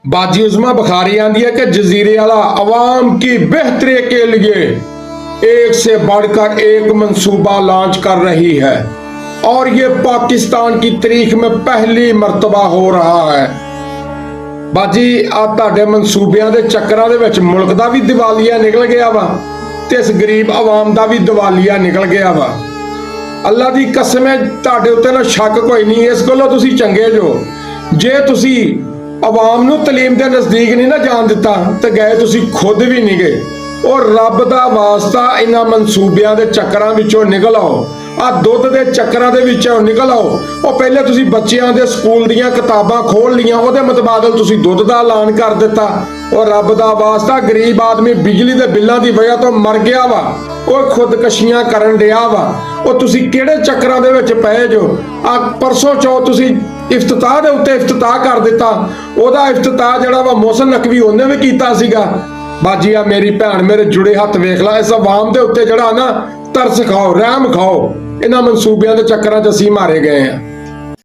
बाजी उस्मा बुखारी आंदी है कि जजीरे वाला अवाम की बेहतरी के लिए एक से बढ़कर एक मंसूबा लॉन्च कर रही है और ये पाकिस्तान की तारीख में पहली मर्तबा हो रहा है। बाजी आ तुहाडे मंसूबियां दे चक्करां दे विच मुल्क दा भी दिवालिया निकल गया वा ते इस गरीब अवाम दा भी दिवालिया निकल गया वा। अल्लाह दी कसम है तुहाडे उत्ते ना शक कोई नहीं, इस गल्लों तुसीं चंगे जो जे तुसीं अवाम नूं तलीम दे नज़दीक नहीं ना जान दिता ते गए तुसीं खुद भी नहीं गए। और रब दा वास्ता इन्हां मंसूबियां दे चक्करां विचों निकल आओ, आ दुध दे चक्करां दे विचों निकल आओ। और पहले तुसीं बच्चियां दे स्कूल दीयां किताबां खोल लियां, ओहदे मुताबिक तुसीं दुध दा ऐलान कर दिता। और रब दा वास्ता गरीब आदमी बिजली दे बिल्लां दी वजह तो मर गया वा, और खुदकशियां करन दिया वा। और तुसीं किहड़े चक्करां दे विच पए जो? आ परसों चौथ तुसीं इफ्तिताह दे उत्ते इफ्तिताह कर दिता, ओहदा इफ्तिताह जिहड़ा वा मोहसिन नकवी ओहने भी कीता सीगा। बाजी आ मेरी भैन मेरे जुड़े हत्थ वेख ला, इस अवाम दे उत्ते जिहड़ा ना तरस खाओ, रहम खाओ। इन्हां मंसूबियां दे चक्करां 'च असीं मारे गए हैं।